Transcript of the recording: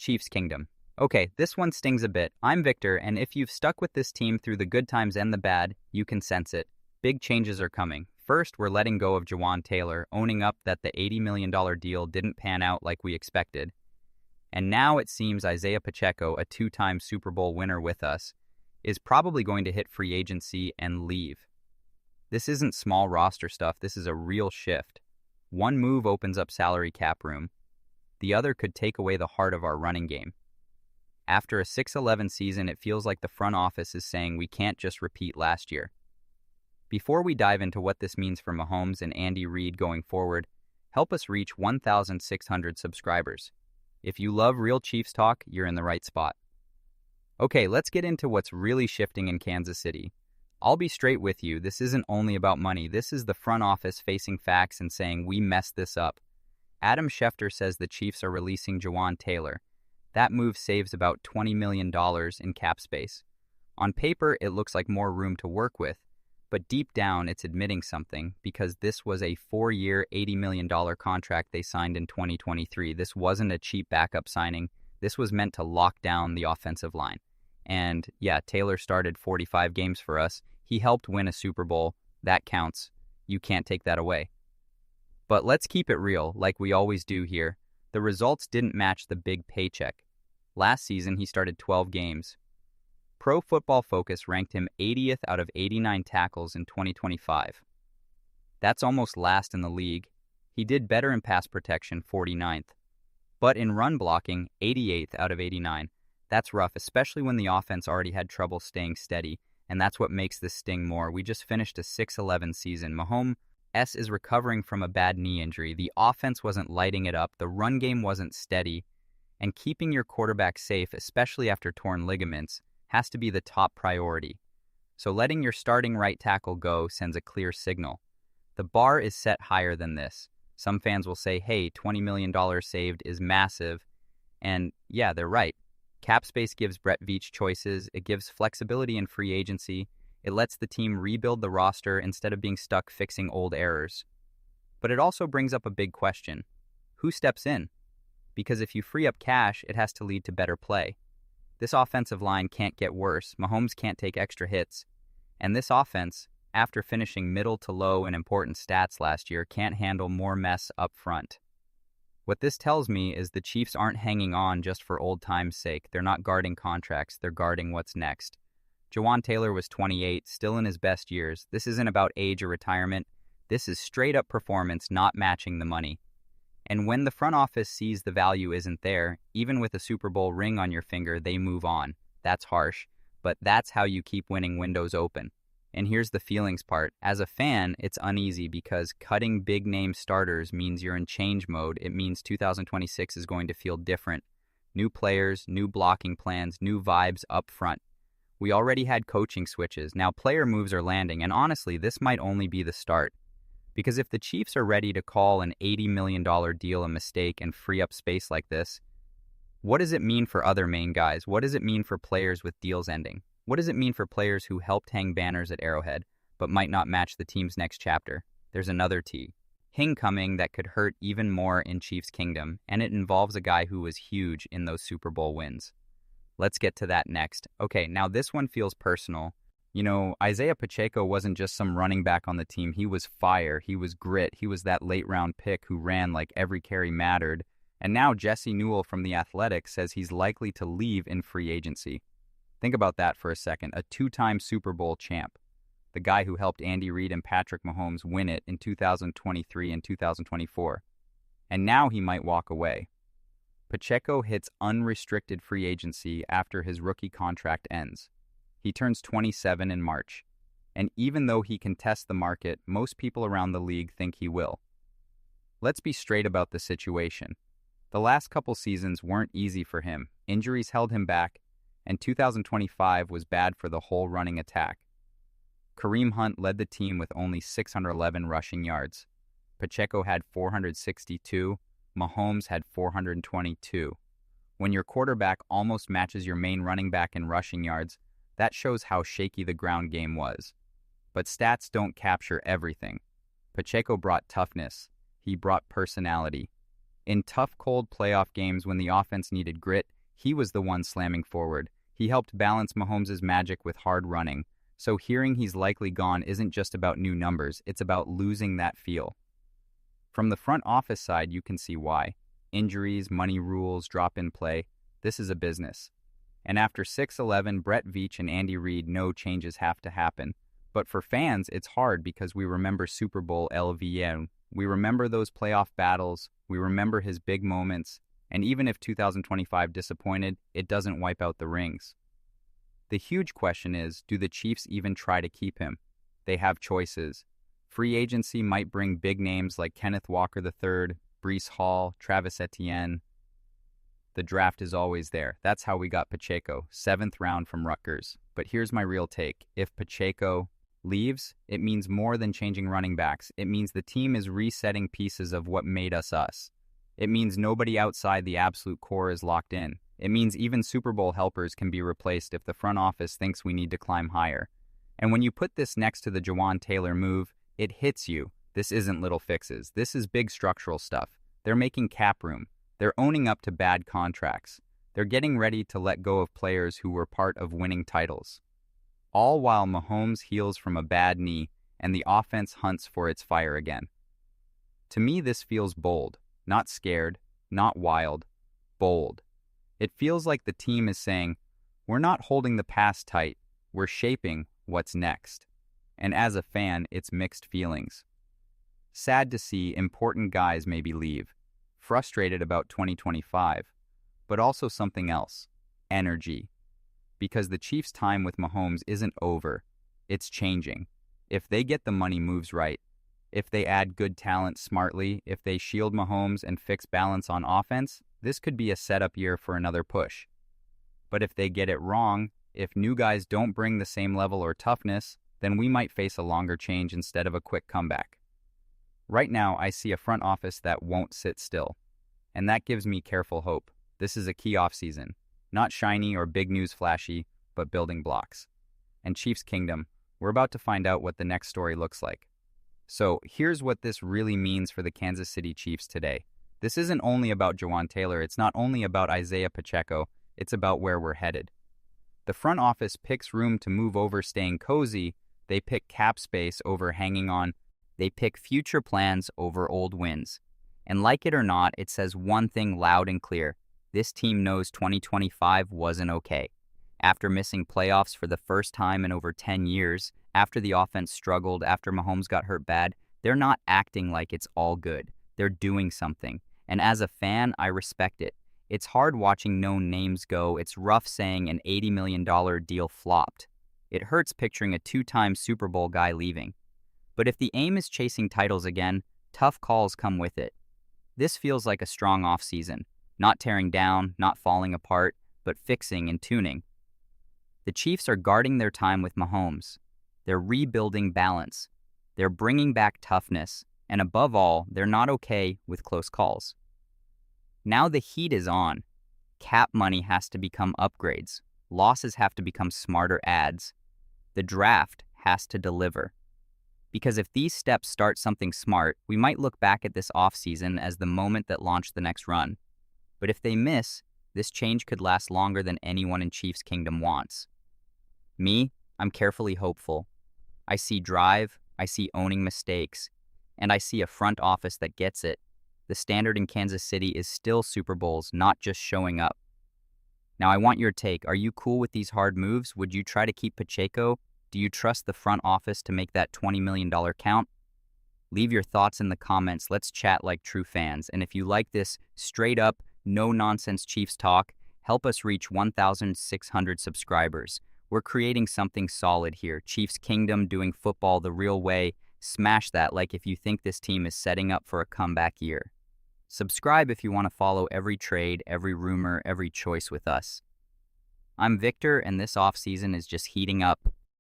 Chiefs Kingdom. Okay, this one stings a bit. I'm Victor, and if you've stuck with this team through the good times and the bad, you can sense it. Big changes are coming. First, we're letting go of Jawan Taylor, owning up that the $80 million deal didn't pan out like we expected. And now it seems Isaiah Pacheco, a two-time Super Bowl winner with us, is probably going to hit free agency and leave. This isn't small roster stuff, this is a real shift. One move opens up salary cap room. The other could take away the heart of our running game. After a 6-11 season, it feels like the front office is saying we can't just repeat last year. Before we dive into what this means for Mahomes and Andy Reid going forward, help us reach 1,600 subscribers. If you love real Chiefs talk, you're in the right spot. Okay, let's get into what's really shifting in Kansas City. I'll be straight with you, this isn't only about money. This is the front office facing facts and saying we messed this up. Adam Schefter says the Chiefs are releasing Jawan Taylor. That move saves about $20 million in cap space. On paper, it looks like more room to work with, but deep down, it's admitting something because this was a 4-year, $80 million contract they signed in 2023. This wasn't a cheap backup signing. This was meant to lock down the offensive line. And yeah, Taylor started 45 games for us. He helped win a Super Bowl. That counts. You can't take that away. But let's keep it real, like we always do here. The results didn't match the big paycheck. Last season, he started 12 games. Pro Football Focus ranked him 80th out of 89 tackles in 2025. That's almost last in the league. He did better in pass protection, 49th. But in run blocking, 88th out of 89. That's rough, especially when the offense already had trouble staying steady, and that's what makes this sting more. We just finished a 6-11 season. Mahomes is recovering from a bad knee injury. The offense wasn't lighting it up, the run game wasn't steady, and keeping your quarterback safe, especially after torn ligaments, has to be the top priority. So letting your starting right tackle go sends a clear signal. The bar is set higher than this. Some fans will say, hey, $20 million saved is massive. And yeah, they're right. Cap space gives Brett Veach choices. It gives flexibility in free agency. It lets the team rebuild the roster instead of being stuck fixing old errors. But it also brings up a big question. Who steps in? Because if you free up cash, it has to lead to better play. This offensive line can't get worse. Mahomes can't take extra hits. And this offense, after finishing middle to low in important stats last year, can't handle more mess up front. What this tells me is the Chiefs aren't hanging on just for old time's sake. They're not guarding contracts. They're guarding what's next. Jawan Taylor was 28, still in his best years. This isn't about age or retirement. This is straight-up performance, not matching the money. And when the front office sees the value isn't there, even with a Super Bowl ring on your finger, they move on. That's harsh, but that's how you keep winning windows open. And here's the feelings part. As a fan, it's uneasy because cutting big-name starters means you're in change mode. It means 2026 is going to feel different. New players, new blocking plans, new vibes up front. We already had coaching switches. Now player moves are landing, and honestly, this might only be the start. Because if the Chiefs are ready to call an $80 million deal a mistake and free up space like this, what does it mean for other main guys? What does it mean for players with deals ending? What does it mean for players who helped hang banners at Arrowhead but might not match the team's next chapter? There's another T. Hing coming that could hurt even more in Chiefs Kingdom, and it involves a guy who was huge in those Super Bowl wins. Let's get to that next. Okay, now this one feels personal. You know, Isaiah Pacheco wasn't just some running back on the team. He was fire. He was grit. He was that late-round pick who ran like every carry mattered. And now Jesse Newell from The Athletic says he's likely to leave in free agency. Think about that for a second. A two-time Super Bowl champ. The guy who helped Andy Reid and Patrick Mahomes win it in 2023 and 2024. And now he might walk away. Pacheco hits unrestricted free agency after his rookie contract ends. He turns 27 in March, and even though he can test the market, most people around the league think he will. Let's be straight about the situation. The last couple seasons weren't easy for him. Injuries held him back, and 2025 was bad for the whole running attack. Kareem Hunt led the team with only 611 rushing yards. Pacheco had 462. Mahomes had 422. When your quarterback almost matches your main running back in rushing yards, that shows how shaky the ground game was. But stats don't capture everything. Pacheco brought toughness. He brought personality. In tough, cold playoff games when the offense needed grit, he was the one slamming forward. He helped balance Mahomes' magic with hard running. So hearing he's likely gone isn't just about new numbers, it's about losing that feel. From the front office side, you can see why. Injuries, money rules, drop-in play. This is a business. And after 6-11, Brett Veach and Andy Reid know changes have to happen. But for fans, it's hard because we remember Super Bowl LVN. We remember those playoff battles. We remember his big moments. And even if 2025 disappointed, it doesn't wipe out the rings. The huge question is, do the Chiefs even try to keep him? They have choices. Free agency might bring big names like Kenneth Walker III, Breece Hall, Travis Etienne. The draft is always there. That's how we got Pacheco, 7th round from Rutgers. But here's my real take. If Pacheco leaves, it means more than changing running backs. It means the team is resetting pieces of what made us us. It means nobody outside the absolute core is locked in. It means even Super Bowl helpers can be replaced if the front office thinks we need to climb higher. And when you put this next to the Jawaan Taylor move, it hits you. This isn't little fixes. This is big structural stuff. They're making cap room. They're owning up to bad contracts. They're getting ready to let go of players who were part of winning titles. All while Mahomes heals from a bad knee and the offense hunts for its fire again. To me, this feels bold. Not scared, not wild, bold. It feels like the team is saying, we're not holding the past tight, we're shaping what's next. And as a fan, it's mixed feelings. Sad to see important guys maybe leave, frustrated about 2025, but also something else, energy. Because the Chiefs' time with Mahomes isn't over, it's changing. If they get the money moves right, if they add good talent smartly, if they shield Mahomes and fix balance on offense, this could be a setup year for another push. But if they get it wrong, if new guys don't bring the same level or toughness, then we might face a longer change instead of a quick comeback. Right now, I see a front office that won't sit still. And that gives me careful hope. This is a key offseason. Not shiny or big news flashy, but building blocks. And Chiefs Kingdom, we're about to find out what the next story looks like. So here's what this really means for the Kansas City Chiefs today. This isn't only about Jawaan Taylor. It's not only about Isaiah Pacheco. It's about where we're headed. The front office picks room to move over staying cozy. They pick cap space over hanging on. They pick future plans over old wins. And like it or not, it says one thing loud and clear. This team knows 2025 wasn't okay. After missing playoffs for the first time in over 10 years, after the offense struggled, after Mahomes got hurt bad, they're not acting like it's all good. They're doing something. And as a fan, I respect it. It's hard watching known names go. It's rough saying an $80 million deal flopped. It hurts picturing a two-time Super Bowl guy leaving. But if the aim is chasing titles again, tough calls come with it. This feels like a strong offseason. Not tearing down, not falling apart, but fixing and tuning. The Chiefs are guarding their time with Mahomes. They're rebuilding balance. They're bringing back toughness. And above all, they're not okay with close calls. Now the heat is on. Cap money has to become upgrades. Losses have to become smarter adds. The draft has to deliver. Because if these steps start something smart, we might look back at this offseason as the moment that launched the next run. But if they miss, this change could last longer than anyone in Chiefs Kingdom wants. Me, I'm carefully hopeful. I see drive, I see owning mistakes, and I see a front office that gets it. The standard in Kansas City is still Super Bowls, not just showing up. Now I want your take. Are you cool with these hard moves? Would you try to keep Pacheco? Do you trust the front office to make that $20 million count? Leave your thoughts in the comments. Let's chat like true fans. And if you like this straight up, no-nonsense Chiefs talk, help us reach 1,600 subscribers. We're creating something solid here. Chiefs Kingdom doing football the real way. Smash that like if you think this team is setting up for a comeback year. Subscribe if you want to follow every trade, every rumor, every choice with us. I'm Victor, and this offseason is just heating up.